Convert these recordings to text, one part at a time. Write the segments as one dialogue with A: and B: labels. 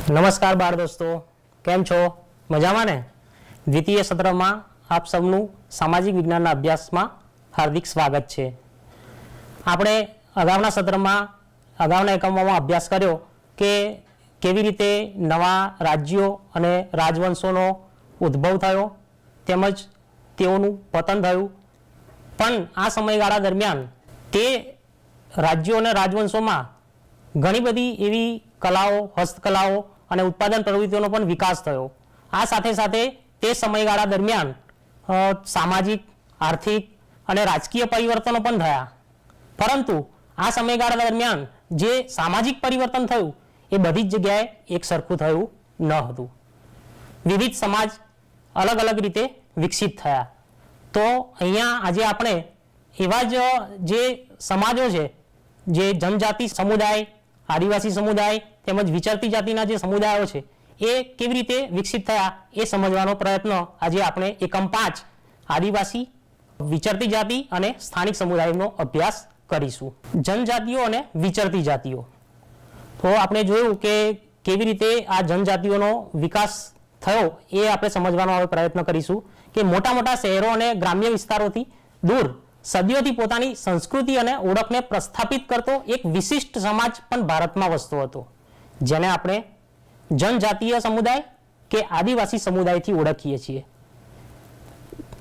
A: નમસ્કાર બાળ દોસ્તો, કેમ છો? મજામાં ને? દ્વિતીય સત્રમાં આપ સૌનું સામાજિક વિજ્ઞાનના અભ્યાસમાં હાર્દિક સ્વાગત છે. આપણે અગાઉના સત્રમાં અગાઉના એકમોમાં અભ્યાસ કર્યો કે કેવી રીતે નવા રાજ્યો અને રાજવંશોનો ઉદ્ભવ થયો તેમજ તેઓનું પતન થયું. પણ આ સમયગાળા દરમિયાન તે રાજ્યો અને રાજવંશોમાં ઘણી બધી એવી કલાઓ, હસ્તકલાઓ અને ઉત્પાદન પ્રવૃત્તિઓનો પણ વિકાસ થયો. આ સાથે સાથે તે સમયગાળા દરમિયાન સામાજિક, આર્થિક અને રાજકીય પરિવર્તનો પણ થયા. પરંતુ આ સમયગાળા દરમિયાન જે સામાજિક પરિવર્તન થયું એ બધી જ જગ્યાએ એક સરખું થયું ન હતું. વિવિધ સમાજ અલગ અલગ રીતે વિકસિત થયા. તો અહીંયા આજે આપણે એવા જ જે સમાજો છે, જે જનજાતિ સમુદાય, આદિવાસી સમુદાય તેમજ વિચરતી જાતિના જે સમુદાયો છે એ કેવી રીતે વિકસિત થયા એ સમજવાનો પ્રયત્ન આજે આપણે એકમ 5 આદિવાસી, વિચરતી જાતિ અને સ્થાનિક સમુદાયનો અભ્યાસ કરીશું. જનજાતિઓ અને વિચરતી જાતિઓ. તો આપણે જોયું કે કેવી રીતે આ જનજાતિઓનો વિકાસ થયો એ આપણે સમજવાનો હવે પ્રયત્ન કરીશું કે મોટા મોટા શહેરો અને ગ્રામ્ય વિસ્તારોથી દૂર સદીઓથી પોતાની સંસ્કૃતિ અને ઓળખને પ્રસ્થાપિત કરતો એક વિશિષ્ટ સમાજ પણ ભારતમાં વસતો હતો, જેને આપણે જનજાતીય સમુદાય કે આદિવાસી સમુદાયથી ઓળખીએ છીએ.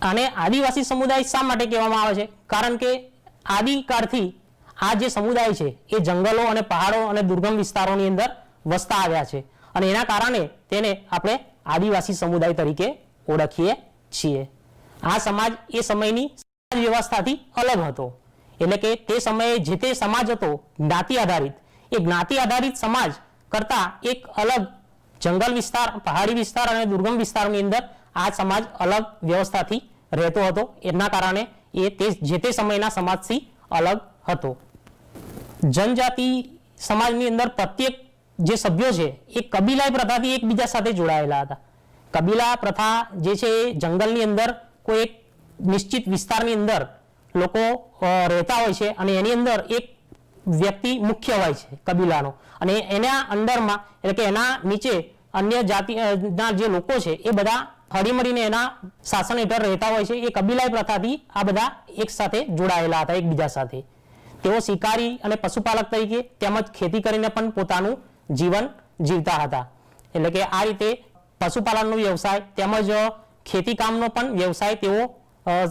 A: આને આદિવાસી સમુદાય શા માટે કહેવામાં આવે છે? કારણ કે આદિકાળથી આ જે સમુદાય છે એ જંગલો અને પહાડો અને દુર્ગમ વિસ્તારોની અંદર વસતા આવ્યા છે અને એના કારણે તેને આપણે આદિવાસી સમુદાય તરીકે ઓળખીએ છીએ. આ સમાજ એ સમયની વ્યવસ્થાથી અલગ હતો. એટલે કે તે સમયે જે તે સમાજ હતો જ્ઞાતિ આધારિત, એ જ્ઞાતિ આધારિત સમાજ કરતા એક અલગ જંગલ વિસ્તાર, પહાડી વિસ્તાર અને દુર્ગમ વિસ્તારની અંદર આ સમાજ અલગ વ્યવસ્થાથી રહેતો હતો. એના કારણે એ જે તે સમયના સમાજથી અલગ હતો. જનજાતિ સમાજની અંદર પ્રત્યેક જે સભ્યો છે એ કબીલાઈ પ્રથાથી એકબીજા સાથે જોડાયેલા હતા. કબીલા પ્રથા જે છે એ જંગલની અંદર કોઈ એક નિશ્ચિત વિસ્તારની અંદર લોકો રહેતા હોય છે અને એની અંદર એક વ્યક્તિ મુખ્ય હોય છે કબીલાનો, અને એના અંદરમાં એટલે કે એના નીચે અન્ય જાતિના જે લોકો છે એ બધા હળીમળીને એના શાસન હેઠળ રહેતા હોય છે. એ કબીલાઈ પ્રથાથી આ બધા એક સાથે જોડાયેલા હતા એકબીજા સાથે. તેઓ શિકારી અને પશુપાલક તરીકે તેમજ ખેતી કરીને પણ પોતાનું જીવન જીવતા હતા. એટલે કે આ રીતે પશુપાલનનો વ્યવસાય તેમજ ખેતી કામનો પણ વ્યવસાય તેઓ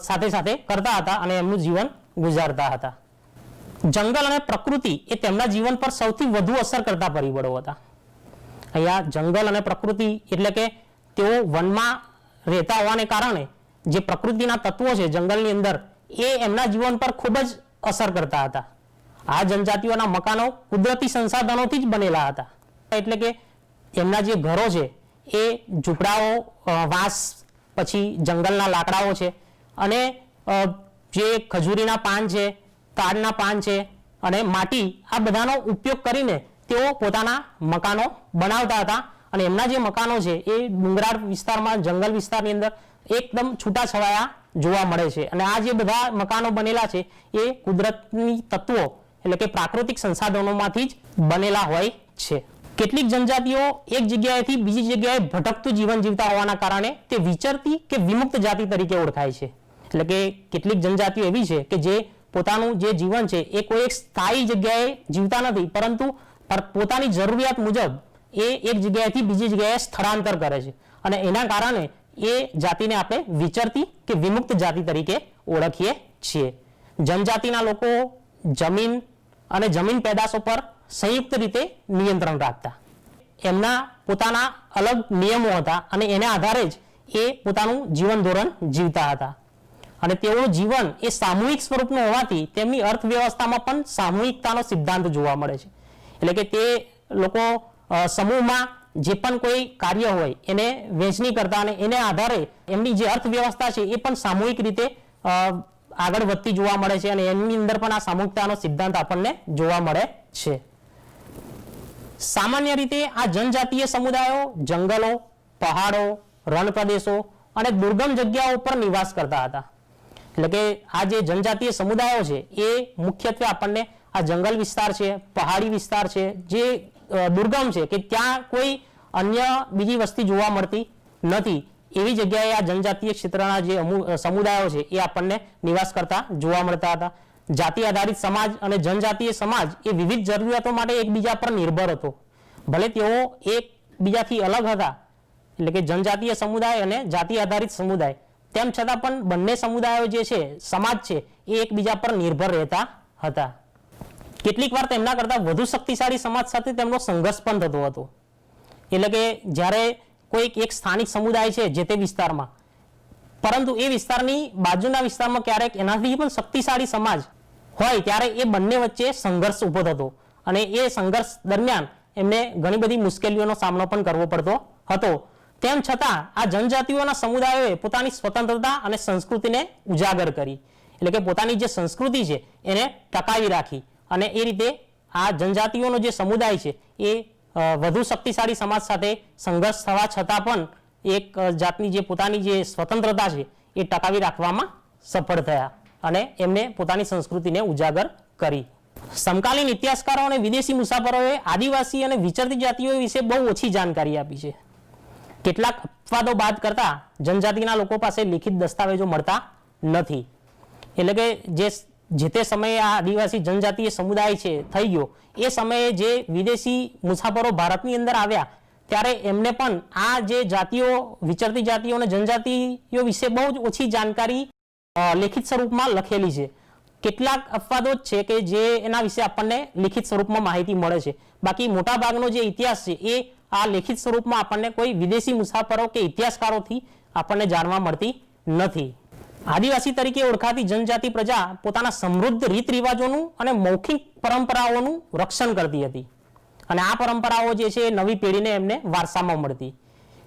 A: સાથે સાથે કરતા હતા અને એમનું જીવન ગુજારતા હતા. જંગલ અને પ્રકૃતિ એ તેમના જીવન પર સૌથી વધુ અસર કરતા પરિબળો હતા. અહીંયા જંગલ અને પ્રકૃતિ એટલે કે તેઓ વનમાં રહેતા હોવાને કારણે જે પ્રકૃતિના તત્વો છે જંગલની અંદર એ એમના જીવન પર ખૂબ જ અસર કરતા હતા. આ જનજાતિઓના મકાનો કુદરતી સંસાધનોથી જ બનેલા હતા. એટલે કે એમના જે ઘરો છે એ ઝૂંપડાઓ, વાંસ, પછી જંગલના લાકડાઓ છે અને જે ખજૂરીના પાન છે, તાડના પાન છે અને માટી, આ બધાનો ઉપયોગ કરીને તેઓ પોતાના મકાનો બનાવતા હતા. અને એમના જે મકાનો છે એ ડુંગરાળ વિસ્તારમાં, જંગલ વિસ્તારની અંદર એકદમ છૂટાછવાયા જોવા મળે છે. અને આ જે બધા મકાનો બનેલા છે એ કુદરતની તત્વો એટલે કે પ્રાકૃતિક સંસાધનોમાંથી જ બનેલા હોય છે. કેટલીક જનજાતિઓ એક જગ્યાએથી બીજી જગ્યાએ ભટકતું જીવન જીવતા હોવાના કારણે તે વિચરતી કે વિમુક્ત જાતિ તરીકે ઓળખાય છે. એટલે કે કેટલીક જનજાતિઓ એવી છે કે જે પોતાનું જે જીવન છે એ કોઈ એક સ્થાયી જગ્યાએ જીવતા નથી, પરંતુ પોતાની જરૂરિયાત મુજબ એ એક જગ્યાએથી બીજી જગ્યાએ સ્થળાંતર કરે છે અને એના કારણે એ જાતિને આપણે વિચરતી કે વિમુક્ત જાતિ તરીકે ઓળખીએ છીએ. જનજાતિના લોકો જમીન અને જમીન પેદાશો પર સંયુક્ત રીતે નિયંત્રણ રાખતા. એમના પોતાના અલગ નિયમો હતા અને એના આધારે જ એ પોતાનું જીવન ધોરણ જીવતા હતા. અને તેઓનું જીવન એ સામૂહિક સ્વરૂપનું હોવાથી તેમની અર્થવ્યવસ્થામાં પણ સામૂહિકતાનો સિદ્ધાંત જોવા મળે છે. એટલે કે તે લોકો સમૂહમાં જે પણ કોઈ કાર્ય હોય એને વહેંચણી કરતા અને એને આધારે એમની જે અર્થવ્યવસ્થા છે એ પણ સામૂહિક રીતે આગળ વધતી જોવા મળે છે અને એમની અંદર પણ આ સામૂહિકતાનો સિદ્ધાંત આપણને જોવા મળે છે. સામાન્ય રીતે આ જનજાતીય સમુદાયો જંગલો, પહાડો, રણ પ્રદેશો અને દુર્ગમ જગ્યાઓ પર નિવાસ કરતા હતા. એટલે કે આ જે જનજાતીય સમુદાયો છે એ મુખ્યત્વે આપણને આ જંગલ વિસ્તાર છે, પહાડી વિસ્તાર છે, જે દુર્ગમ છે કે ત્યાં કોઈ અન્ય બીજી વસ્તી જોવા મળતી નથી એવી જગ્યાએ આ જનજાતીય ક્ષેત્રના જે સમુદાયો છે એ આપણને નિવાસ કરતા જોવા મળતા હતા. જાતિ આધારિત સમાજ અને જનજાતીય સમાજ એ વિવિધ જરૂરિયાતો માટે એકબીજા પર નિર્ભર હતો. ભલે તેઓ એકબીજાથી અલગ હતા, એટલે કે જનજાતીય સમુદાય અને જાતિ આધારિત સમુદાય, તેમ છતાં પણ બંને સમુદાયો જે છે, સમાજ છે, એ એકબીજા પર નિર્ભર રહેતા હતા. કેટલીક વાર તેમના કરતાં વધુ શક્તિશાળી સમાજ સાથે તેમનો સંઘર્ષ પણ થતો હતો. એટલે કે જ્યારે કોઈક એક સ્થાનિક સમુદાય છે જે તે વિસ્તારમાં, પરંતુ એ વિસ્તારની બાજુના વિસ્તારમાં ક્યારેક એનાથી પણ શક્તિશાળી સમાજ હોય ત્યારે એ બંને વચ્ચે સંઘર્ષ ઊભો થતો અને એ સંઘર્ષ દરમિયાન એમને ઘણી બધી મુશ્કેલીઓનો સામનો પણ કરવો પડતો હતો. તેમ છતાં આ જનજાતિઓના સમુદાયોએ પોતાની સ્વતંત્રતા અને સંસ્કૃતિને ઉજાગર કરી, એટલે કે પોતાની જે સંસ્કૃતિ છે એને ટકાવી રાખી અને એ રીતે આ જનજાતિઓનો જે સમુદાય છે એ વધુ શક્તિશાળી સમાજ સાથે સંઘર્ષ થવા છતાં પણ એક જાતની જે પોતાની જે સ્વતંત્રતા છે એ ટકાવી રાખવામાં સફળ થયા અને એમને પોતાની સંસ્કૃતિને ઉજાગર કરી. સમકાલીન ઇતિહાસકારો અને વિદેશી મુસાફરોએ આદિવાસી અને વિચરતી જાતિઓ વિશે બહુ ઓછી જાણકારી આપી છે. કેટલાક અપવાદો બાદ કરતા જનજાતિના લોકો પાસે લિખિત દસ્તાવેજો મળતા નથી. એટલે કે જે તે સમયે આ આદિવાસી જનજાતીય સમુદાય છે થઈ ગયો, એ સમયે જે વિદેશી મુસાફરો ભારતની અંદર આવ્યા ત્યારે એમને પણ આ જે જાતિઓ, વિચરતી જાતિઓ અને જનજાતિઓ વિશે બહુ જ ઓછી જાણકારી લેખિત સ્વરૂપમાં લખેલી છે. કેટલાક અપવાદો જ છે કે જે એના વિશે આપણને લિખિત સ્વરૂપમાં માહિતી મળે છે. બાકી મોટા ભાગનો જે ઇતિહાસ છે એ આ લેખિત સ્વરૂપમાં આપણને કોઈ વિદેશી મુસાફરો કે ઇતિહાસકારોથી આપણને જાણવા મળતી નથી. આદિવાસી તરીકે ઓળખાતી જનજાતિ પ્રજા પોતાના સમૃદ્ધ રીત રિવાજોનું અને મૌખિક પરંપરાઓનું રક્ષણ કરતી હતી અને આ પરંપરાઓ જે છે નવી પેઢીને એમને વારસામાં મળતી.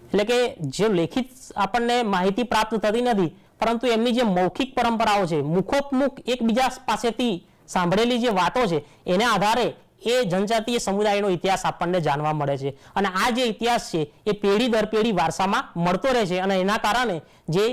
A: એટલે કે જે લેખિત આપણને માહિતી પ્રાપ્ત થતી નથી, પરંતુ એમની જે મૌખિક પરંપરાઓ છે, મુખોપમુખ એકબીજા પાસેથી સાંભળેલી જે વાતો છે, એને આધારે એ જનજાતીય સમુદાયનો ઇતિહાસ આપણને જાણવા મળે છે અને આ જે ઇતિહાસ છે એ પેઢી દર પેઢી વારસામાં મળતો રહે છે અને એના કારણે જે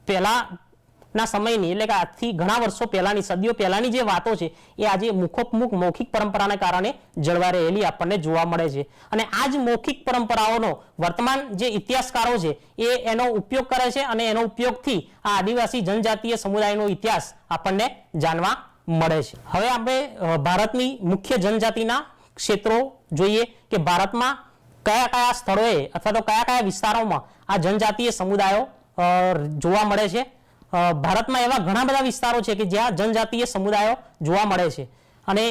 A: પહેલાના સમયની, એટલે કે આજથી ઘણા વર્ષો પહેલાની, સદીઓ પહેલાની જે વાતો છે એ આજે મુખોપમુખ મૌખિક પરંપરાને કારણે જળવાઈ રહેલી આપણને જોવા મળે છે. અને આ જ મૌખિક પરંપરાઓનો વર્તમાન જે ઇતિહાસકારો છે એ એનો ઉપયોગ કરે છે અને એનો ઉપયોગથી આ આદિવાસી જનજાતીય સમુદાયનો ઇતિહાસ આપણને જાણવા મળે છે. હવે આપણે ભારતની મુખ્ય જનજાતિના ક્ષેત્રો જોઈએ કે ભારતમાં કયા કયા સ્થળોએ અથવા તો કયા કયા વિસ્તારોમાં આ જનજાતીય સમુદાયો જોવા મળે છે. ભારતમાં એવા ઘણા બધા વિસ્તારો છે કે જ્યાં જનજાતીય સમુદાયો જોવા મળે છે અને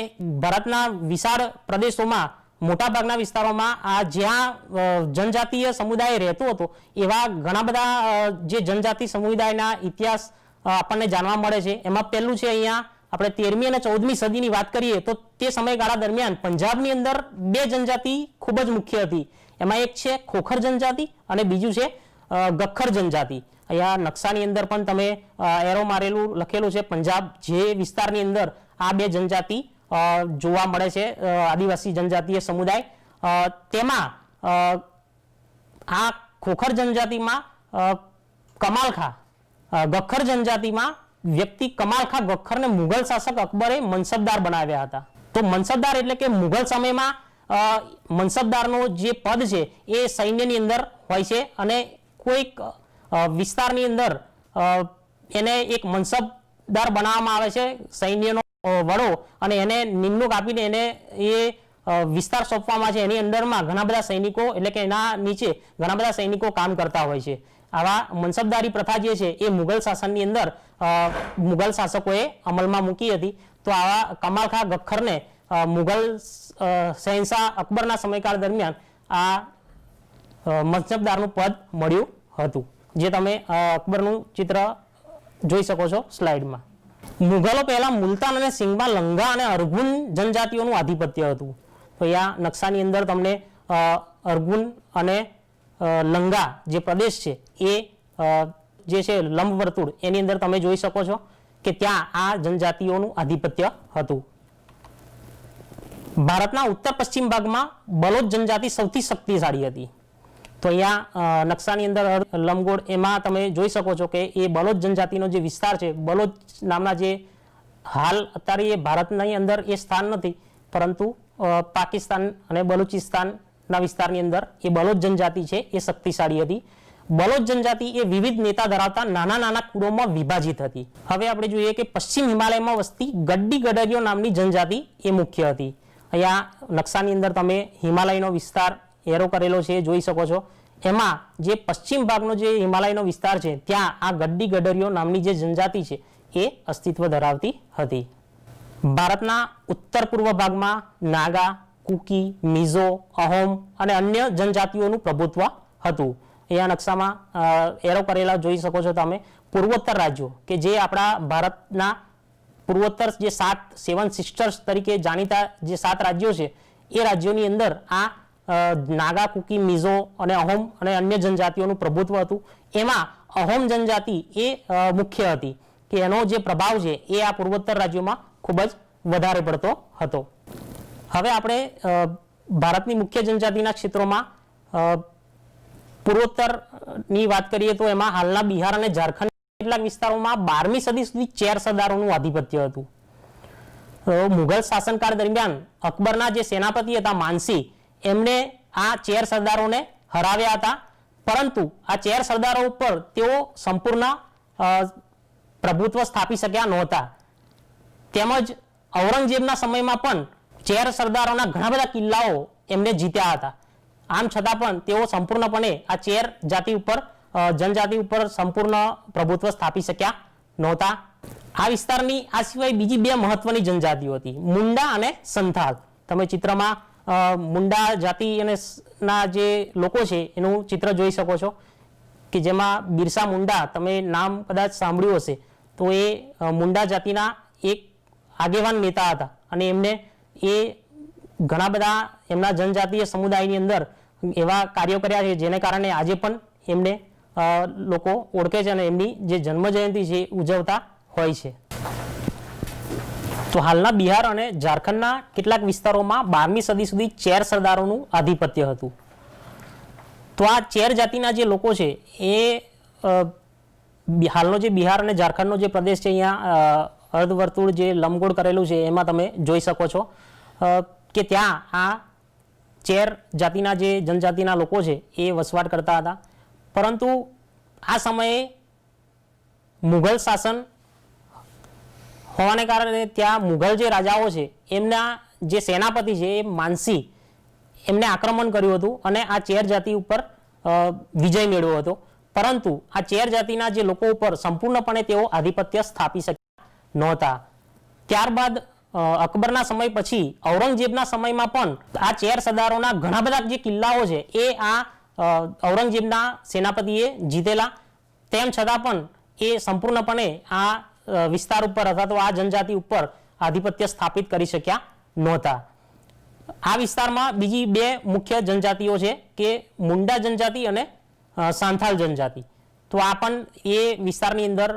A: ભારતના વિશાળ પ્રદેશોમાં મોટાભાગના વિસ્તારોમાં આ જ્યાં જનજાતીય સમુદાય રહેતો હતો એવા ઘણા બધા જે જનજાતિ સમુદાયના ઇતિહાસ આપણને જાણવા મળે છે. એમાં પહેલું છે અહીંયા આપણે 13મી અને 14મી સદીની વાત કરીએ તો તે સમયગાળા દરમિયાન પંજાબની અંદર બે જનજાતિ ખૂબ જ મુખ્ય હતી. એમાં એક છે ખોખર જનજાતિ અને બીજું છે ગખ્ખર જનજાતિ. અહીંયા નકશાની અંદર પણ તમે એરો મારેલું લખેલું છે પંજાબ જે વિસ્તારની અંદર આ બે જનજાતિ જોવા મળે છે, આદિવાસી જનજાતીય સમુદાય. તેમાં આ ખોખર જનજાતિમાં કમાલખા, ગખ્ખર જનજાતિમાં વ્યક્તિ કમાલખા ગખ્ખરને મુઘલ શાસક અકબરે મનસબદાર બનાવ્યા હતા. તો મનસબદાર એટલે કે મુઘલ સમયમાં મનસબદારનો જે પદ છે એ સૈન્યની અંદર હોય છે અને કોઈક વિસ્તારની અંદર એને એક મનસબદાર બનાવવામાં આવે છે, સૈન્યનો વડો, અને એને નિમણૂક આપીને એને એ વિસ્તાર સોંપવામાં છે. એની અંદરમાં ઘણા બધા સૈનિકો, એટલે કે એના નીચે ઘણા બધા સૈનિકો કામ કરતા હોય છે. આવા મનસબદારી પ્રથા જે છે એ મુઘલ શાસનની અંદર મુઘલ શાસકોએ અમલમાં મૂકી હતી. તો આવા કમાલખા ગખ્ખરને મુઘલ શહેનશાહ અકબરના સમયકાળ દરમિયાન આ મનસબદારનું પદ મળ્યું હતું, જે તમે અકબરનું ચિત્ર જોઈ શકો છો સ્લાઇડમાં. મુઘલો પહેલા મુલતાન અને સિંધમાં લંગા અને અરગુન જનજાતિઓનું આધિપત્ય હતું. તો અહીંયા નકશાની અંદર તમને અરગુન અને લંગા જે પ્રદેશ છે એ જે છે લંબ વર્તુળ એની અંદર તમે જોઈ શકો છો કે ત્યાં આ જનજાતિઓનું આધિપત્ય હતું. ભારતના ઉત્તર પશ્ચિમ ભાગમાં બલોચ જનજાતિ સૌથી શક્તિશાળી હતી. તો અહીંયા નકશાની અંદર લંબગોળ એમાં તમે જોઈ શકો છો કે એ બલોચ જનજાતિનો જે વિસ્તાર છે, બલોચ નામના જે હાલ અત્યારે એ ભારતની અંદર એ સ્થાન નથી, પરંતુ પાકિસ્તાન અને બલુચિસ્તાન ના વિસ્તારની અંદર એ બલોચ જનજાતિ છે એ શક્તિશાળી હતી. બલોચ જનજાતિ એ વિવિધ નેતા ધરાવતા નાના નાના કુળોમાં વિભાજિત હતી. હવે આપણે જોઈએ કે પશ્ચિમ હિમાલયમાં વસતી ગડ્ડી ગડરિયો નામની જનજાતિ એ મુખ્ય હતી. અહીંયા નકશાની અંદર તમે હિમાલયનો વિસ્તાર એરો કરેલો છે જોઈ શકો છો. એમાં જે પશ્ચિમ ભાગનો જે હિમાલયનો વિસ્તાર છે ત્યાં આ ગડ્ડી ગડરિયો નામની જે જનજાતિ છે એ અસ્તિત્વ ધરાવતી હતી. ભારતના ઉત્તર પૂર્વ ભાગમાં નાગા, કુકી, મિઝો, અહોમ અને અન્ય જનજાતિઓનું પ્રભુત્વ હતું. અહીંયા નકશામાં એરો કરેલા જોઈ શકો છો તમે. પૂર્વોત્તર રાજ્યો કે જે આપણા ભારતના પૂર્વોત્તર જે 7 સિસ્ટર્સ તરીકે જાણીતા જે 7 રાજ્યો છે એ રાજ્યોની અંદર આ નાગા, કુકી, મિઝો અને અહોમ અને અન્ય જનજાતિઓનું પ્રભુત્વ હતું. એમાં અહોમ જનજાતિ એ મુખ્ય હતી કે એનો જે પ્રભાવ છે એ આ પૂર્વોત્તર રાજ્યોમાં ખૂબ જ વધારે પડતો હતો. હવે આપણે ભારતની મુખ્ય જનજાતિના ક્ષેત્રોમાં પૂર્વોત્તરની વાત કરીએ તો એમાં હાલના બિહાર અને ઝારખંડ કેટલાક વિસ્તારોમાં 12મી સદી સુધી ચેર સરદારોનું આધિપત્ય હતું. મુઘલ શાસનકાળ દરમિયાન અકબરના જે સેનાપતિ હતા માનસી, એમને આ ચેર સરદારોને હરાવ્યા હતા, પરંતુ આ ચેર સરદારો ઉપર તેઓ સંપૂર્ણ પ્રભુત્વ સ્થાપી શક્યા નહોતા. તેમજ ઔરંગઝેબના સમયમાં પણ ચેર સરદારોના ઘણા બધા કિલ્લાઓ એમને જીત્યા હતા. આમ છતાં પણ તેઓ સંપૂર્ણપણે આ ચેર જાતિ ઉપર જનજાતિ ઉપર સંપૂર્ણ પ્રભુત્વ સ્થાપી શક્યા નહોતા. આ વિસ્તારની આ સિવાય બીજી 2 મહત્વની જનજાતિઓ હતી, મુંડા અને સંથાલ. તમે ચિત્રમાં મુંડા જાતિ અને ના જે લોકો છે એનું ચિત્ર જોઈ શકો છો કે જેમાં બિરસા મુંડા, તમે નામ કદાચ સાંભળ્યું હશે તો એ મુંડા જાતિના એક આગેવાન નેતા હતા અને એમને એ ઘણા બધા એમના જનજાતીય સમુદાયની અંદર એવા કાર્યો કર્યા છે જેને કારણે આજે પણ એમને લોકો ઓળખે છે અને એમની જે જન્મ જયંતિ છે ઉજવતા હોય છે. તો હાલના બિહાર અને ઝારખંડના કેટલાક વિસ્તારોમાં 12મી સદી સુધી ચેર સરદારોનું આધિપત્ય હતું. તો આ ચેર જાતિના જે લોકો છે એ હાલનો જે બિહાર અને ઝારખંડનો જે પ્રદેશ છે અહીંયા અર્ધવર્તુળ જે લંબગોળ કરેલું છે એમાં તમે જોઈ શકો છો કે ત્યાં આ ચેર જાતિના જે જનજાતિના લોકો છે એ વસવાટ કરતા હતા. પરંતુ આ સમયે મુઘલ શાસન હોવાને કારણે ત્યાં મુઘલ જે રાજાઓ છે એમના જે સેનાપતિ છે એ માનસી, એમને આક્રમણ કર્યું હતું અને આ ચેર જાતિ ઉપર વિજય મેળવ્યો હતો. પરંતુ આ ચેર જાતિના જે લોકો ઉપર સંપૂર્ણપણે તેઓ આધિપત્ય સ્થાપી શક્યા નહોતા. ત્યારબાદ અકબરના સમય પછી ઔરંગઝેબના સમયમાં પણ આ ચેર સરદારોના ઘણા બધા જે કિલ્લાઓ છે એ આ ઔરંગઝેબના સેનાપતિએ જીતેલા. તેમ છતાં પણ એ સંપૂર્ણપણે આ વિસ્તાર ઉપર અથવા તો આ જનજાતિ ઉપર આધિપત્ય સ્થાપિત કરી શક્યા નહોતા. આ વિસ્તારમાં બીજી 2 મુખ્ય જનજાતિઓ છે કે મુંડા જનજાતિ અને સાંથાલ જનજાતિ. તો આ પણ એ વિસ્તારની અંદર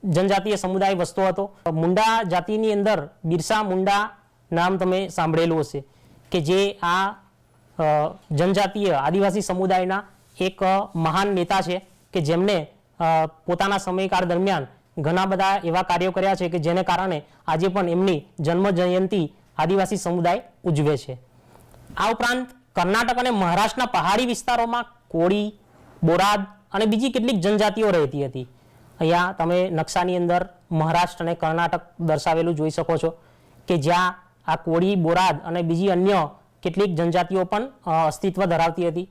A: જનજાતીય સમુદાય વસતો હતો. મુંડા જાતિની અંદર બિરસા મુંડા નામ તમે સાંભળેલું હશે કે જે આ જનજાતીય આદિવાસી સમુદાયના એક મહાન નેતા છે કે જેમને પોતાના સમયકાળ દરમિયાન ઘણા બધા એવા કાર્યો કર્યા છે કે જેને કારણે આજે પણ એમની જન્મ જયંતિ આદિવાસી સમુદાય ઉજવે છે. આ ઉપરાંત કર્ણાટક અને મહારાષ્ટ્રના પહાડી વિસ્તારોમાં કોળી, બોરાદ અને બીજી કેટલીક જનજાતિઓ રહેતી હતી. અહીંયા તમે નકશાની અંદર મહારાષ્ટ્ર અને કર્ણાટક દર્શાવેલું જોઈ શકો છો કે જ્યાં આ કોળી, બોરાદ અને બીજી અન્ય કેટલીક જનજાતિઓ પણ અસ્તિત્વ ધરાવતી હતી.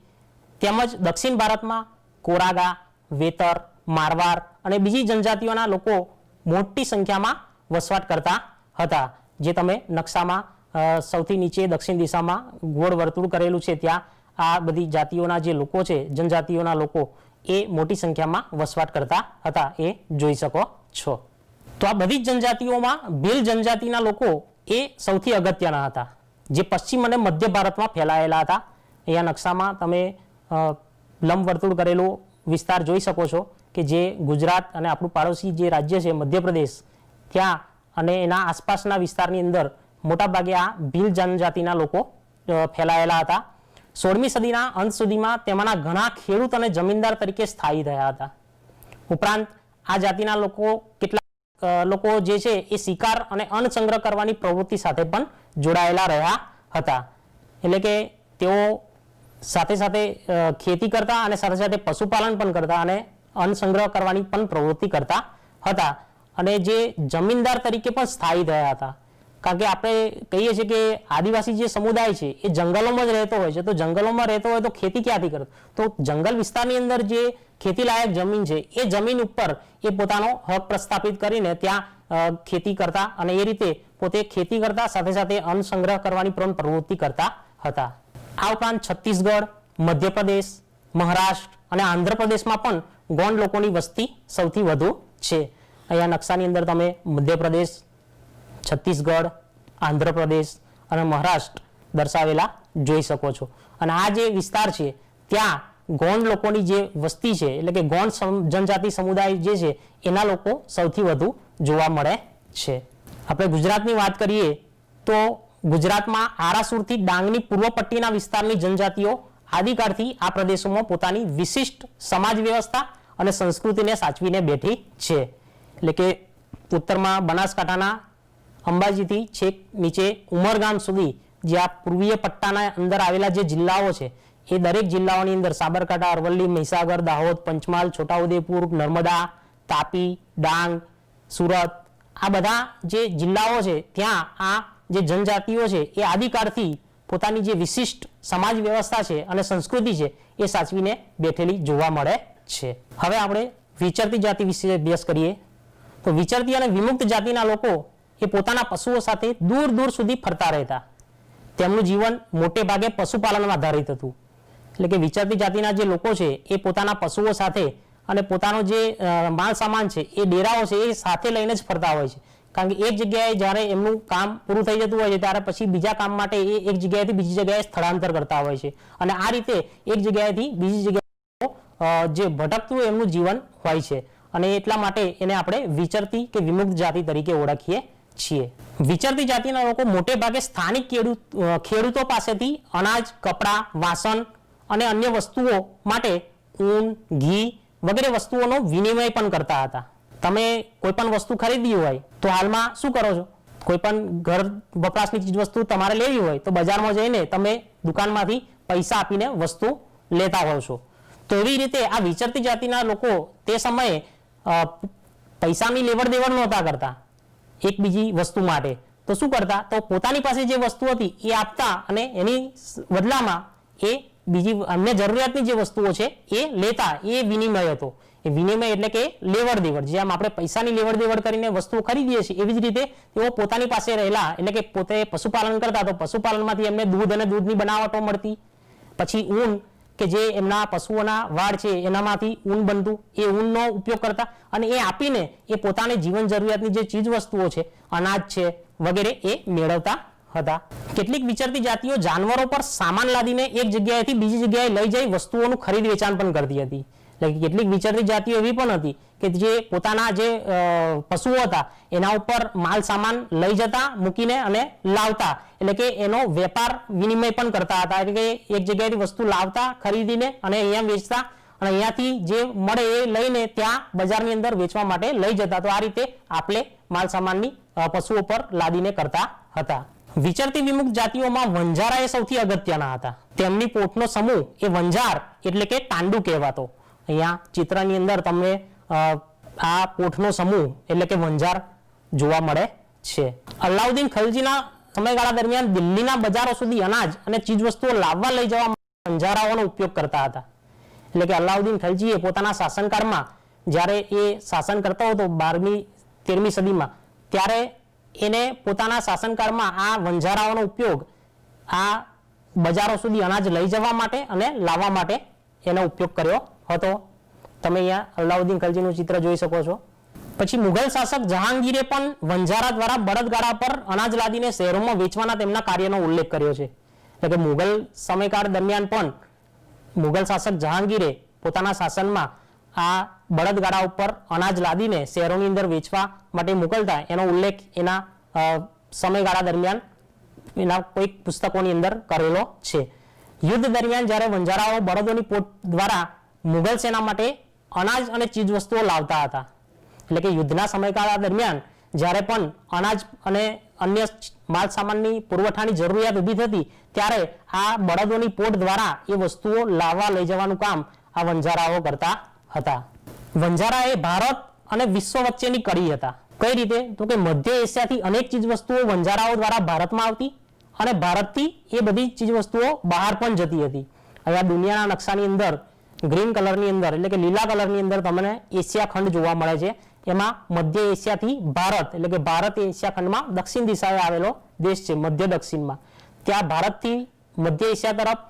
A: તેમજ દક્ષિણ ભારતમાં કોરાગા, વેતર, મારવાર અને બીજી જનજાતિઓના લોકો મોટી સંખ્યામાં વસવાટ કરતા હતા. જે તમે નકશામાં સૌથી નીચે દક્ષિણ દિશામાં ગોળ વર્તુળ કરેલું છે ત્યાં આ બધી જાતિઓના જે લોકો છે, જનજાતિઓના લોકો એ મોટી સંખ્યામાં વસવાટ કરતા હતા એ જોઈ શકો છો. તો આ બધી જનજાતિઓમાં ભીલ જનજાતિના લોકો એ સૌથી અગત્યના હતા જે પશ્ચિમ અને મધ્ય ભારતમાં ફેલાયેલા હતા. અહીંયા નકશામાં તમે લંબવર્તુળ કરેલો વિસ્તાર જોઈ શકો છો કે જે ગુજરાત અને આપણું પાડોશી જે રાજ્ય છે મધ્યપ્રદેશ ત્યાં અને એના આસપાસના વિસ્તારની અંદર મોટાભાગે આ ભીલ જનજાતિના લોકો ફેલાયેલા હતા. 16મી સદીના અંત સુધીમાં તેમાંના ઘણા ખેડૂત અને જમીનદાર તરીકે સ્થાયી થયા હતા. ઉપરાંત આ જાતિના લોકો કેટલાક લોકો જે છે એ શિકાર અને અન્ન સંગ્રહ કરવાની પ્રવૃત્તિ સાથે પણ જોડાયેલા રહ્યા હતા. એટલે કે તેઓ સાથે સાથે ખેતી કરતા અને સાથે સાથે પશુપાલન પણ કરતા અને અન્ન સંગ્રહ કરવાની પણ પ્રવૃત્તિ કરતા હતા અને જે જમીનદાર તરીકે પણ સ્થાયી થયા હતા. કારણ કે આપણે કહીએ છીએ કે આદિવાસી જે સમુદાય છે એ જંગલોમાં જ રહેતો હોય છે, તો જંગલોમાં રહેતો હોય તો ખેતી ક્યાંથી કરતો? તો જંગલ વિસ્તારની અંદર જે ખેતીલાયક જમીન છે એ જમીન ઉપર એ પોતાનો હક પ્રસ્થાપિત કરીને ત્યાં ખેતી કરતા અને એ રીતે પોતે ખેતી કરતા સાથે સાથે અન્ન સંગ્રહ કરવાની પણ પ્રવૃત્તિ કરતા હતા. આ ઉપરાંત છત્તીસગઢ, મધ્યપ્રદેશ, મહારાષ્ટ્ર અને આંધ્રપ્રદેશમાં પણ ગોંડ લોકોની વસ્તી સૌથી વધુ છે. અહીંયા નકશાની અંદર તમે મધ્યપ્રદેશ, છત્તીસગઢ, આંધ્રપ્રદેશ અને મહારાષ્ટ્ર દર્શાવેલા જોઈ શકો છો. અને આ જે વિસ્તાર છે ત્યાં ગોંડ લોકોની જે વસ્તી છે એટલે કે ગોંડ જનજાતિ સમુદાય જે છે એના લોકો સૌથી વધુ જોવા મળે છે. આપણે ગુજરાતની વાત કરીએ તો ગુજરાતમાં આરાસુરથી ડાંગની પૂર્વ પટ્ટીના વિસ્તારની જનજાતિઓ આદિકાળથી આ પ્રદેશોમાં પોતાની વિશિષ્ટ સમાજ વ્યવસ્થા અને સંસ્કૃતિને સાચવીને બેઠી છે. એટલે કે ઉત્તરમાં બનાસકાંઠાના અંબાજીથી છેક નીચે ઉમરગામ સુધી જે આ પૂર્વીય પટ્ટાના અંદર આવેલા જે જિલ્લાઓ છે એ દરેક જિલ્લાઓની અંદર સાબરકાંઠા, અરવલ્લી, મહીસાગર, દાહોદ, પંચમહાલ, છોટાઉદેપુર, નર્મદા, તાપી, ડાંગ, સુરત આ બધા જે જિલ્લાઓ છે ત્યાં આ જે જનજાતિઓ છે એ આદિકાળથી પોતાની જે વિશિષ્ટ સમાજ વ્યવસ્થા છે અને સંસ્કૃતિ છે એ સાચવીને બેઠેલી જોવા મળે છે. હવે આપણે વિચરતી જાતિ વિશે અભ્યાસ કરીએ તો વિચરતી અને વિમુક્ત જાતિના લોકો એ પોતાના પશુઓ સાથે દૂર દૂર સુધી ફરતા રહેતા. તેમનું જીવન મોટે ભાગે પશુપાલનમાં આધારિત હતું. એટલે કે વિચરતી જાતિના જે લોકો છે એ પોતાના પશુઓ સાથે અને પોતાનો જે માલ સામાન છે એ ડેરાઓ છે એ સાથે લઈને જ ફરતા હોય છે. કારણ કે એક જગ્યાએ જ્યારે એમનું કામ પૂરું થઈ જતું હોય છે ત્યારે પછી બીજા કામ માટે એ એક જગ્યાએથી બીજી જગ્યાએ સ્થળાંતર કરતા હોય છે અને આ રીતે એક જગ્યાએથી બીજી જગ્યાએ જે ભટકતું એમનું જીવન હોય છે અને એટલા માટે એને આપણે વિચરતી કે વિમુક્ત જાતિ તરીકે ઓળખીએ છીએ. વિચરતી જાતિના લોકો મોટે ભાગે સ્થાનિક ખેડૂતો પાસેથી અનાજ, કપડાં, વાસણ અને અન્ય વસ્તુઓ માટે ઊન, ઘી વગેરે વસ્તુઓનો વિનિમય પણ કરતા હતા. તમે કોઈ પણ વસ્તુ ખરીદવી હોય તો હાલમાં શું કરો છો? કોઈ પણ ઘર વપરાશની ચીજ વસ્તુ તમારે લેવી હોય તો બજારમાં જઈને તમે દુકાનમાંથી પૈસા આપીને વસ્તુ લેતા હોવ છો. તો એવી રીતે આ વિચરતી જાતિના લોકો તે સમયે પૈસાની લેવડ દેવડ નહોતા કરતા એક બીજી વસ્તુ માટે. તો શું કરતા? તો પોતાની પાસે જે વસ્તુ હતી એ આપતા અને એની બદલામાં એ બીજી અન્ય જરૂરિયાતની જે વસ્તુઓ છે એ લેતા. એ વિનિમય હતો. એ વિનિમય એટલે કે લેવડ દેવડ. જેમ આપણે પૈસાની લેવડ દેવડ કરીને વસ્તુઓ ખરીદીએ છીએ એવી જ રીતે તેઓ પોતાની પાસે રહેલા એટલે કે પોતે પશુપાલન કરતા તો પશુપાલનમાંથી એમને દૂધ અને દૂધની બનાવટો મળતી. પછી ઊન કે જે એમના પશુઓના વાળ છે એનામાંથી ઊન બનતું, એ ઊનનો ઉપયોગ કરતા અને એ આપીને એ પોતાની જીવન જરૂરિયાતની જે ચીજ વસ્તુઓ છે અનાજ છે વગેરે એ મેળવતા હતા. કેટલીક વિચરતી જાતિઓ જાનવરો પર સામાન લાદીને એક જગ્યાએથી બીજી જગ્યાએ લઈ જઈ વસ્તુઓનું ખરીદ વેચાણ પણ કરતી હતી. એટલે કેટલીક વિચરતી જાતિઓ એવી પણ હતી કે જે પોતાના જે પશુઓ હતા એના ઉપર માલ સામાન લઈ જતા મૂકીને અને લાવતા. એટલે કે એનો વેપાર વિનિમય પણ કરતા હતા. એટલે કે એક જગ્યાએથી વસ્તુ લાવતા ખરીદીને અને અહીંયા વેચતા અને અહીંયાથી જે મળે એ લઈને ત્યાં બજારની અંદર વેચવા માટે લઈ જતા. તો આ રીતે આપણે માલ સામાનની પશુઓ પર લાદીને કરતા હતા. વિચરતી વિમુક્ત જાતિઓમાં વંજારા એ સૌથી અગત્યના હતા. તેમની પોટનો સમૂહ એ વંજાર એટલે કે ટાંડુ કહેવાતો. અહીંયા ચિત્રની અંદર તમને આ પોઠનો સમૂહ એટલે કે વંજાર જોવા મળે છે. અલાઉદ્દીન ખલજીના સમયગાળા દરમિયાન દિલ્હીના બજારો સુધી અનાજ અને ચીજવસ્તુઓ લાવવા લઈ જવા વંજારાઓનો ઉપયોગ કરતા હતા. એટલે કે અલાઉદ્દીન ખલજીએ પોતાના શાસનકાળમાં જ્યારે એ શાસન કરતો હતો 12મી-13મી સદીમાં ત્યારે એને પોતાના શાસનકાળમાં આ વંજારાઓનો ઉપયોગ આ બજારો સુધી અનાજ લઈ જવા માટે અને લાવવા માટે એનો ઉપયોગ કર્યો હતો. તમે અહીંયા અલાઉદ્દીન ખલજીનું ચિત્ર જોઈ શકો છો. પછી મુઘલ શાસક જહાંગીરે પણ વંજારા દ્વારા બળદગાડા પર અનાજ લાદીને શહેરોમાં વેચવાના તેમના કાર્યનો ઉલ્લેખ કર્યો છે. એટલે કે મુઘલ સમયકાળ દરમિયાન પણ મુઘલ શાસક જહાંગીરે પોતાના શાસનમાં આ બળદગાડા ઉપર અનાજ લાદીને શહેરોની અંદર વેચવા માટે મોકલતા એનો ઉલ્લેખ એના સમયગાળા દરમિયાન એના કોઈક પુસ્તકોની અંદર કરેલો છે. યુદ્ધ દરમિયાન જ્યારે વંજારાઓ બળદોની પોટ દ્વારા મુઘલ સેના માટે અનાજ અને ચીજવસ્તુઓ લાવતા હતા. એટલે કે યુદ્ધના સમયગાળા દરમિયાન જ્યારે પણ અનાજ અને અન્ય માલ સામાનની પુરવઠાની જરૂરિયાત ઊભી થતી ત્યારે આ બળદોની પોટ દ્વારા એ વસ્તુઓ લાવવા લઈ જવાનું કામ આ વંજારાઓ કરતા હતા. વંજારા એ ભારત અને વિશ્વ વચ્ચેની કડી હતા. કઈ રીતે? તો કે મધ્ય એશિયાથી અનેક ચીજ વસ્તુઓ વંજારાઓ દ્વારા ભારતમાં આવતી અને ભારતથી એ બધી ચીજ વસ્તુઓ બહાર પણ જતી હતી. અહીંયા દુનિયાના નકશાની અંદર ગ્રીન કલરની અંદર એટલે કે લીલા કલરની અંદર તમને એશિયા ખંડ જોવા મળે છે. એમાં મધ્ય એશિયાથી ભારત એટલે કે ભારત એશિયા ખંડમાં દક્ષિણ દિશાએ આવેલો દેશ છે. મધ્ય દક્ષિણમાં ત્યાં ભારતથી મધ્ય એશિયા તરફ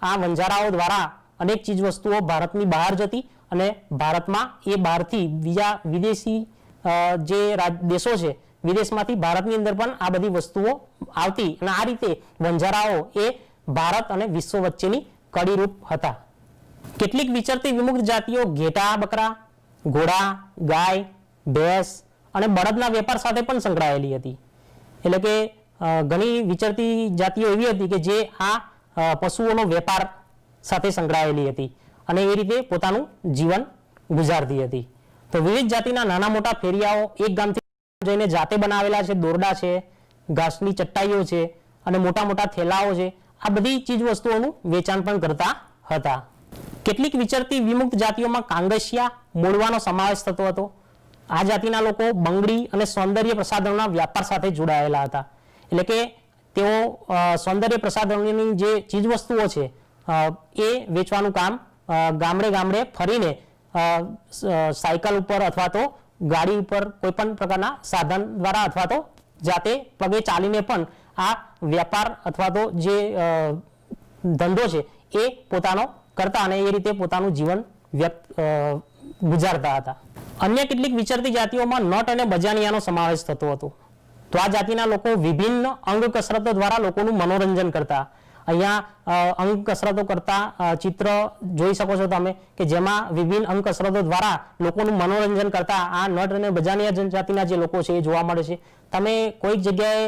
A: આ વંજારાઓ દ્વારા અનેક ચીજ વસ્તુઓ ભારતની બહાર જતી અને ભારતમાં એ બહારથી બીજા વિદેશી જે દેશો છે વિદેશમાંથી ભારતની અંદર પણ આ બધી વસ્તુઓ આવતી અને આ રીતે વંજારાઓ એ ભારત અને વિશ્વ વચ્ચેની કડીરૂપ હતા. કેટલીક વિચરતી વિમુક્ત જાતિઓ ઘેટા બકરા, ઘોડા, ગાય, ભેંસ અને બળદના વેપાર સાથે પણ સંકળાયેલી હતી. એટલે કે ઘણી વિચરતી જાતિઓ એવી હતી કે જે આ પશુઓનો વેપાર સાથે સંકળાયેલી હતી અને એ રીતે પોતાનું જીવન ગુજારતી હતી. તો વિવિધ જાતિના નાના મોટા ફેરિયાઓ એક ગામથી જઈને જાતે બનાવેલા છે. દોરડા છે, ઘાસની ચટ્ટાઈઓ છે અને મોટા મોટા થેલાઓ છે. આ બધી ચીજ વસ્તુઓનું વેચાણ પણ કરતા હતા. કેટલીક વિચરતી વિમુક્ત જાતિઓમાં કાંગસિયા મોળવાનો સમાવેશ થતો હતો. આ જાતિના લોકો બંગડી અને સૌંદર્ય પ્રસાધનોના વ્યાપાર સાથે જોડાયેલા હતા. એટલે કે તેઓ સૌંદર્ય પ્રસાધનોની જે ચીજ વસ્તુઓ છે એ વેચવાનું કામ ગામડે ગામડે ફરીને સાયકલ ઉપર અથવા તો ગાડી ઉપર કોઈ પણ પ્રકારના સાધન દ્વારા અથવા તો જાતે પગે ચાલીને પણ આ વ્યાપાર અથવા તો જે ધંધો છે એ પોતાનો કરતા અને એ રીતે પોતાનું જીવન ગુજારતા હતા. અન્ય કેટલીક વિચરતી જાતિઓમાં નટ અને બજાનિયાનો સમાવેશ થતો હતો. તો આ જાતિના લોકો વિભિન્ન અંગ કસરતો દ્વારા લોકોનું મનોરંજન કરતા. અહીંયા અંગ કસરતો કરતા ચિત્ર જોઈ શકો છો તમે કે જેમાં વિભિન્ન અંગ કસરતો દ્વારા લોકોનું મનોરંજન કરતા આ નટ અને બજાનિયા જનજાતિના જે લોકો છે એ જોવા મળે છે. તમે કોઈક જગ્યાએ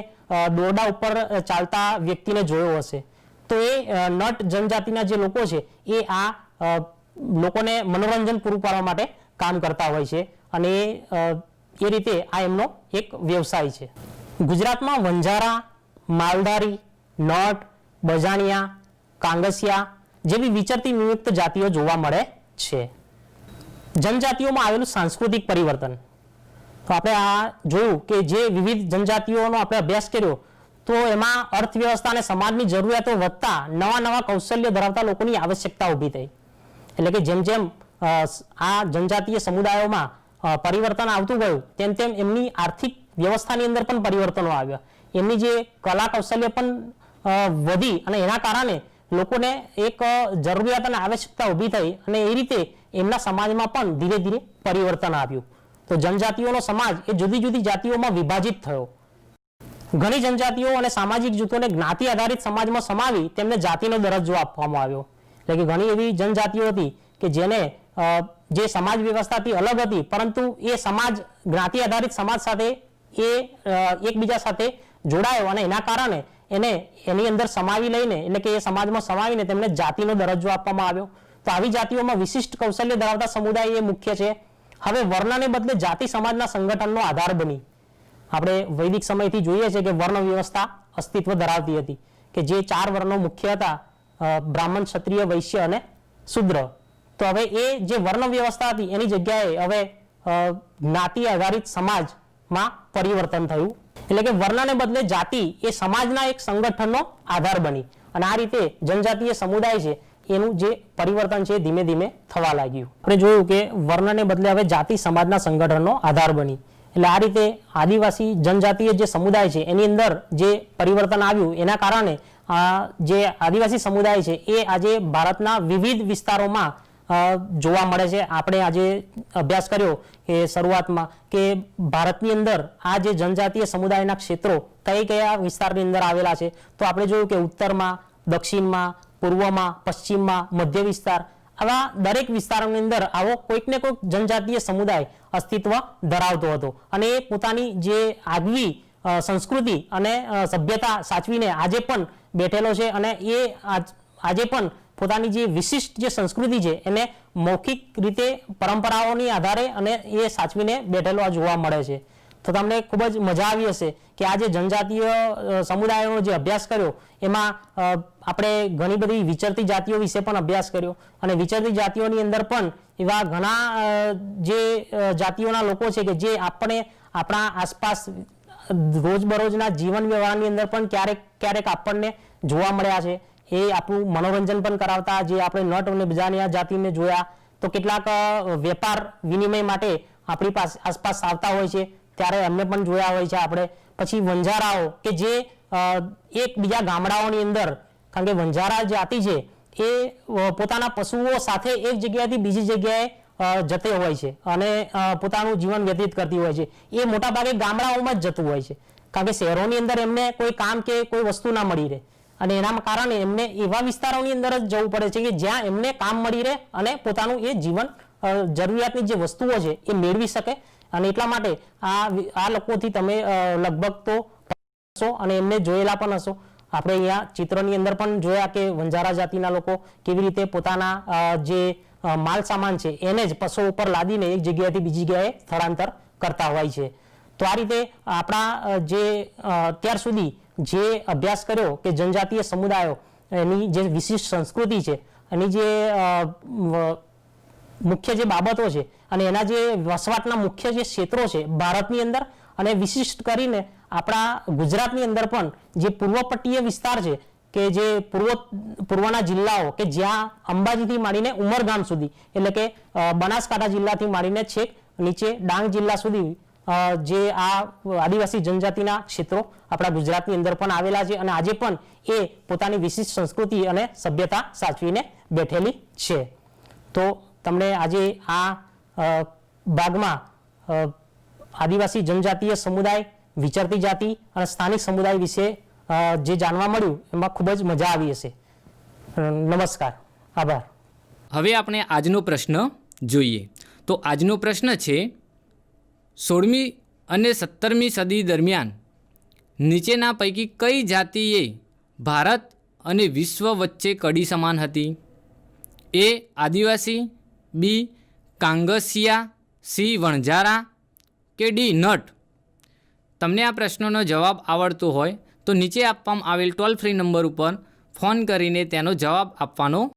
A: દોરડા ઉપર ચાલતા વ્યક્તિને જોયો હશે તો એ નટ જનજાતિના જે લોકો છે એ આ લોકોને મનોરંજન પૂરું પાડવા માટે કામ કરતા હોય છે અને એ રીતે આ એમનો એક વ્યવસાય છે. ગુજરાતમાં વંજારા, માલધારી, નટ, બજાણિયા, કાંગસિયા જેવી વિચરતી વિમુક્ત જાતિઓ જોવા મળે છે. જનજાતિઓમાં આવેલું સાંસ્કૃતિક પરિવર્તન. તો આપણે આ જોયું કે જે વિવિધ જનજાતિઓનો આપણે અભ્યાસ કર્યો તો એમાં અર્થવ્યવસ્થા અને સમાજની જરૂરિયાતો વધતા નવા નવા કૌશલ્ય ધરાવતા લોકોની આવશ્યકતા ઊભી થઈ. એટલે કે જેમ જેમ આ જનજાતીય સમુદાયોમાં પરિવર્તન આવતું ગયું તેમ તેમ એમની આર્થિક વ્યવસ્થાની અંદર પણ પરિવર્તનો આવ્યા. એમની જે કલા કૌશલ્ય પણ વધી અને એના કારણે લોકોને એક જરૂરિયાત અને આવશ્યકતા ઊભી થઈ અને એ રીતે એમના સમાજમાં પણ ધીરે ધીરે પરિવર્તન આવ્યું. તો જનજાતિઓનો સમાજ એ જુદી જુદી જાતિઓમાં વિભાજિત થયો. ઘણી જનજાતિઓ અને સામાજિક જૂથોને જ્ઞાતિ આધારિત સમાજમાં સમાવી તેમને જાતિનો દરજ્જો આપવામાં આવ્યો. એટલે કે ઘણી એવી જનજાતિઓ હતી કે જેને જે સમાજ વ્યવસ્થાથી અલગ હતી પરંતુ એ સમાજ જ્ઞાતિ આધારિત સમાજ સાથે એ એકબીજા સાથે જોડાયો અને એના કારણે એને એની અંદર સમાવી લઈને એટલે કે એ સમાજમાં સમાવીને તેમને જાતિનો દરજ્જો આપવામાં આવ્યો. તો આવી જાતિઓમાં વિશિષ્ટ કૌશલ્ય ધરાવતા સમુદાય એ મુખ્ય છે. હવે વર્ણને બદલે જાતિ સમાજના સંગઠનનો આધાર બની. આપણે વૈદિક સમયથી જોઈએ છે કે વર્ણ વ્યવસ્થા અસ્તિત્વ ધરાવતી હતી કે જે 4 વર્ણો મુખ્ય હતા, બ્રાહ્મણ, ક્ષત્રિય, વૈશ્ય અને શૂદ્ર. તો હવે એ જે વર્ણ વ્યવસ્થા હતી એની જગ્યાએ હવે જ્ઞાતિ આધારિત સમાજમાં પરિવર્તન થયું. એટલે કે વર્ણને બદલે જાતિ એ સમાજના એક સંગઠનનો આધાર બની અને આ રીતે જનજાતીય સમુદાય છે એનું જે પરિવર્તન છે ધીમે ધીમે થવા લાગ્યું. આપણે જોયું કે વર્ણને બદલે હવે જાતિ સમાજના સંગઠનનો આધાર બની. એટલે આ રીતે આદિવાસી જનજાતીય જે સમુદાય છે એની અંદર જે પરિવર્તન આવ્યું એના કારણે જે આદિવાસી સમુદાય છે એ આજે ભારતના વિવિધ વિસ્તારોમાં જોવા મળે છે. આપણે આજે અભ્યાસ કર્યો કે શરૂઆતમાં કે ભારતની અંદર આ જે જનજાતીય સમુદાયના ક્ષેત્રો કઈ કયા વિસ્તારની અંદર આવેલા છે. તો આપણે જોયું કે ઉત્તરમાં, દક્ષિણમાં, પૂર્વમાં, પશ્ચિમમાં, મધ્ય વિસ્તાર આવા દરેક વિસ્તારોની અંદર આવો કોઈક ને કોઈક જનજાતીય સમુદાય અસ્તિત્વ ધરાવતો હતો અને એ પોતાની જે આગવી સંસ્કૃતિ અને સભ્યતા સાચવીને આજે પણ બેઠેલો છે અને એ આજે પણ પોતાની જે વિશિષ્ટ જે સંસ્કૃતિ છે એને મૌખિક રીતે પરંપરાઓની આધારે અને એ સાચવીને બેઠેલો જોવા મળે છે. તો તમને ખૂબ જ મજા આવી હશે કે આ જે જનજાતીય સમુદાયોનો જે અભ્યાસ કર્યો એમાં આપણે ઘણી બધી વિચરતી જાતિઓ વિશે પણ અભ્યાસ કર્યો અને વિચરતી જાતિઓની અંદર પણ એવા ઘણા જે જાતિઓના લોકો છે કે જે આપણે આપણા આસપાસ રોજબરોજના જીવન વ્યવહારની અંદર પણ ક્યારેક આપણને જોવા મળ્યા છે. એ આપણું મનોરંજન પણ કરાવતા, જે આપણે નટ અને બીજાની જાતિને જોયા તો કેટલાક વેપાર વિનિમય માટે આપણી આસપાસ આવતા હોય છે ત્યારે એમને પણ જોયા હોય છે આપણે. પછી વંજારાઓ કે જે એક બીજા ગામડાઓની અંદર, કારણ કે વંજારા જાતિ છે એ પોતાના પશુઓ સાથે એક જગ્યાએથી બીજી જગ્યાએ જતે હોય છે અને પોતાનું જીવન વ્યતીત કરતી હોય છે. એ મોટાભાગે ગામડાઓમાં જ જતું હોય છે, કારણ કે શહેરોની અંદર એમને કોઈ કામ કે કોઈ વસ્તુ ના મળી રહે અને એના કારણે એમને એવા વિસ્તારોની અંદર જ જવું પડે છે કે જ્યાં એમને કામ મળી રહે અને પોતાનું એ જીવન જરૂરિયાતની જે વસ્તુઓ છે એ મેળવી શકે. અને એટલા માટે આ લોકોથી તમે લગભગ તો હશો અને એમને જોયેલા પણ હશો. આપણે અહીંયા ચિત્રની અંદર પણ જોયા કે વંજારા જાતિના લોકો કેવી રીતે પોતાના જે માલ સામાન છે એને જ પશુ ઉપર લાદીને એક જગ્યાએથી બીજી જગ્યાએ સ્થળાંતર કરતા હોય છે. તો આ રીતે આપણા જે અત્યાર સુધી જે અભ્યાસ કર્યો કે જનજાતીય સમુદાયો એની જે વિશિષ્ટ સંસ્કૃતિ છે, એની જે મુખ્ય જે બાબતો છે અને એના જે વસવાટના મુખ્ય જે ક્ષેત્રો છે ભારતની અંદર અને વિશિષ્ટ કરીને આપણા ગુજરાતની અંદર પણ જે પૂર્વપટ્ટીય વિસ્તાર છે કે જે પૂર્વના જિલ્લાઓ કે જ્યાં અંબાજીથી માંડીને ઉમરગામ સુધી, એટલે કે બનાસકાંઠા જિલ્લાથી માંડીને છેક નીચે ડાંગ જિલ્લા સુધી જે આ આદિવાસી જનજાતિના ક્ષેત્રો આપણા ગુજરાતની અંદર પણ આવેલા છે અને આજે પણ એ પોતાની વિશિષ્ટ સંસ્કૃતિ અને સભ્યતા સાચવીને બેઠેલી છે. તો તમને આજે આ ભાગમાં આદિવાસી જનજાતીય સમુદાય, વિચરતી જાતિ અને સ્થાનિક સમુદાય વિશે જે જાણવા મળ્યું એમાં ખૂબ જ મજા આવી હશે. નમસ્કાર, આભાર.
B: હવે આપણે આજનો પ્રશ્ન જોઈએ. તો આજનો પ્રશ્ન છે, 16મી અને 17મી સદી દરમિયાન નીચેના પૈકી કઈ જાતિએ ભારત અને વિશ્વ વચ્ચે કડી સમાન હતી? એ આદિવાસી, બી કાંગસિયા, સી વણઝારા કે ડી નટ? તમને આ પ્રશ્નનો જવાબ આવડતો હોય તો નીચે આપવામાં આવેલ ટોલ ફ્રી નંબર ઉપર ફોન કરીને તેનો જવાબ આપવાનો